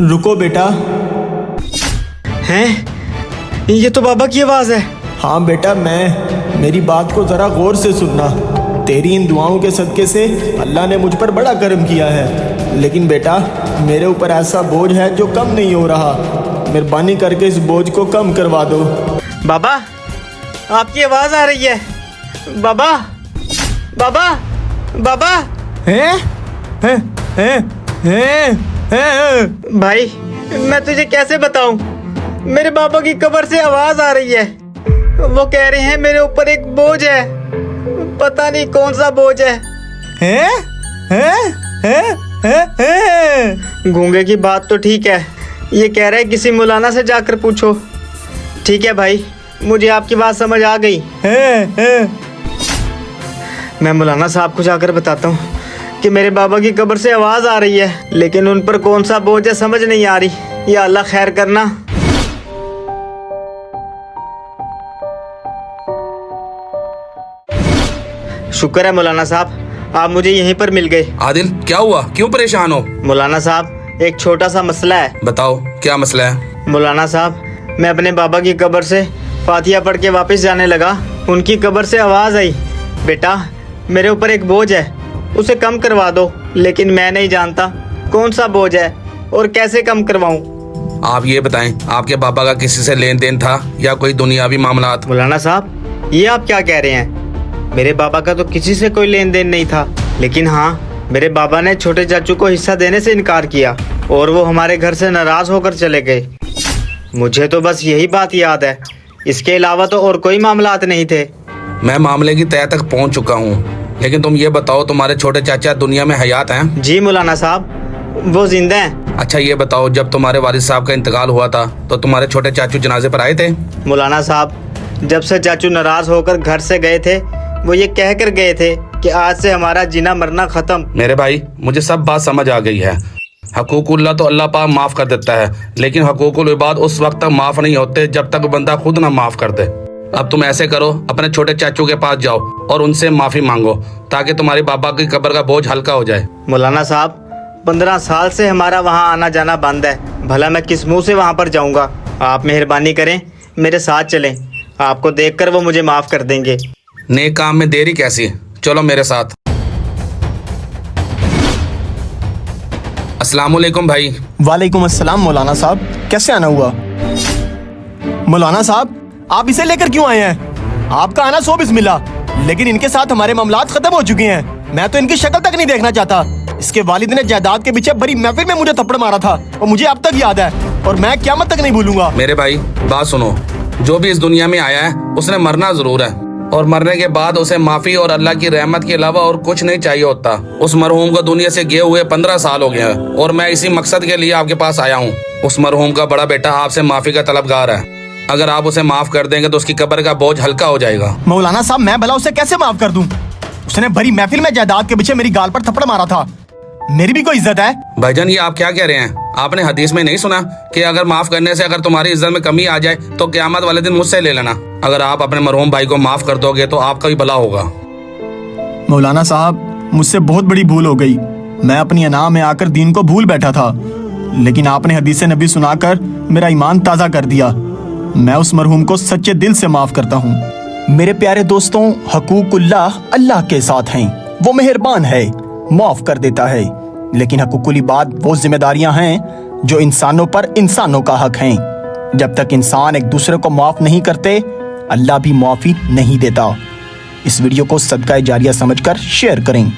रुको बेटा। हैं? ये तो बाबा की आवाज़ है। हाँ बेटा मैं, मेरी बात को ज़रा गौर से सुनना। तेरी इन दुआओं के सदक़े से अल्लाह ने मुझ पर बड़ा करम किया है, लेकिन बेटा मेरे ऊपर ऐसा बोझ है जो कम नहीं हो रहा। मेहरबानी करके इस बोझ को कम करवा दो। बाबा, आपकी आवाज़ आ रही है। बाबा, बाबा, बाबा। हैं? हैं? हैं? हैं? हैं? भाई, मैं तुझे कैसे बताऊं? मेरे बाबा की कब्र से आवाज़ आ रही है। वो कह रहे हैं मेरे ऊपर एक बोझ है, पता नहीं कौन सा बोझ है। हैं? हैं? हैं? हैं? हैं? गूंगे की बात तो ठीक है, ये कह रहा है किसी मौलाना से जाकर पूछो। ठीक है भाई, मुझे आपकी बात समझ आ गई। हैं? हैं? मैं मौलाना साहब को जाकर बताता हूँ कि मेरे बाबा की कब्र से आवाज़ आ रही है, लेकिन उन पर कौन सा बोझ है समझ नहीं आ रही। या अल्लाह खैर करना। शुक्र है मौलाना साहब, आप मुझे यहीं पर मिल गए। आदिल, क्या हुआ? क्यों परेशान हो? मौलाना साहब, एक छोटा सा मसला है। बताओ, क्या मसला है? मौलाना साहब, मैं अपने बाबा की कब्र से फातिहा पढ़ के वापस जाने लगा। उनकी कब्र से आवाज़ आई, बेटा मेरे ऊपर एक बोझ है, उसे कम करवा दो। लेकिन मैं नहीं जानता कौन सा बोझ है और कैसे कम करवाऊं। आप ये बताएं, आपके पापा का किसी से लेन देन था या कोई दुनियावी मामलात? मौलाना साहब, ये आप क्या कह रहे हैं? मेरे बाबा का तो किसी से कोई लेन देन नहीं था, लेकिन हाँ, मेरे बाबा ने छोटे चाचू को हिस्सा देने से इनकार किया और वो हमारे घर से नाराज होकर चले गए। मुझे तो बस यही बात याद है, इसके अलावा तो और कोई मामलात नहीं थे। मैं मामले की तह तक पहुंच चुका हूँ, लेकिन तुम ये बताओ, तुम्हारे छोटे चाचा दुनिया में हयात हैं? जी मौलाना साहब, वो जिंदा हैं। अच्छा ये बताओ, जब तुम्हारे वालिद साहब का इंतकाल हुआ था तो तुम्हारे छोटे चाचू जनाजे पर आए थे? मौलाना साहब, जब से चाचू नाराज होकर घर से गए थे, वो ये कह कर गए थे कि आज से हमारा जीना मरना खत्म। मेरे भाई, मुझे सब बात समझ आ गई है। हकूकुल्लाह तो अल्लाह पाक माफ़ कर देता है, लेकिन हकूकुल इबाद उस वक्त तक माफ़ नहीं होते जब तक बंदा खुद ना माफ़ कर दे। अब तुम ऐसे करो, अपने छोटे चाचू के पास जाओ और उनसे माफ़ी मांगो, ताकि तुम्हारे बाबा की कब्र का बोझ हल्का हो जाए। मौलाना साहब, 15 साल से हमारा वहाँ आना जाना बंद है, भला मैं किस मुंह से वहाँ पर जाऊँगा? आप मेहरबानी करें, मेरे साथ चलें, आपको देखकर वो मुझे माफ़ कर देंगे। नेक काम में देरी कैसी? चलो मेरे साथ। अस्सलाम वालेकुम भाई। वालेकुम अस्सलाम मौलाना साहब, कैसे आना हुआ? मौलाना साहब, आप इसे लेकर क्यों आए हैं? आपका आना सो बिस्मिल्लाह, लेकिन इनके साथ हमारे मामलात खत्म हो चुके हैं। मैं तो इनकी शक्ल तक नहीं देखना चाहता। इसके वालिद ने जायदाद के पीछे बड़ी महफिल में मुझे थप्पड़ मारा था और मुझे अब तक याद है, और मैं क़यामत तक नहीं भूलूंगा। मेरे भाई बात सुनो, जो भी इस दुनिया में आया है उसने मरना जरूर है, और मरने के बाद उसे माफी और अल्लाह की रहमत के अलावा और कुछ नहीं चाहिए होता। उस मरहूम को दुनिया से गए हुए 15 साल हो गए हैं, और मैं इसी मकसद के लिए आपके पास आया हूँ। उस मरहूम का बड़ा बेटा आपसे माफी का तलबगार है। अगर आप उसे माफ कर देंगे तो उसकी कब्र का बोझ हल्का हो जाएगा। मौलाना साहब, मैं भला उसे कैसे माफ कर दूं? उसने बड़ी महफिल में जायदाद के पीछे मेरी गाल पर थप्पड़ मारा था। मेरी भी कोई इज्जत है? भाईजान, ये आप क्या कह रहे हैं? आपने हदीस में नहीं सुना कि अगर माफ करने से अगर तुम्हारी इज्जत में कमी आ जाए तो क़यामत वाले दिन मुझसे ले लेना। अगर आप अपने मरहूम भाई को माफ कर दोगे तो आपका भी भला होगा। मौलाना साहब, मुझसे बहुत बड़ी भूल हो गई। मैं अपनी अना में आकर दीन को भूल बैठा था, लेकिन आपने हदीस नबी सुनाकर मेरा ईमान ताज़ा कर दिया। मैं उस मरहूम को सच्चे दिल से माफ करता हूँ। मेरे प्यारे दोस्तों, हकूकुल्लाह अल्लाह के साथ हैं। वो मेहरबान है, माफ कर देता है, लेकिन हकूकुल इबाद वो जिम्मेदारियां हैं जो इंसानों पर इंसानों का हक हैं। जब तक इंसान एक दूसरे को माफ नहीं करते, अल्लाह भी माफी नहीं देता। इस वीडियो को सदका जारिया समझकर शेयर करें।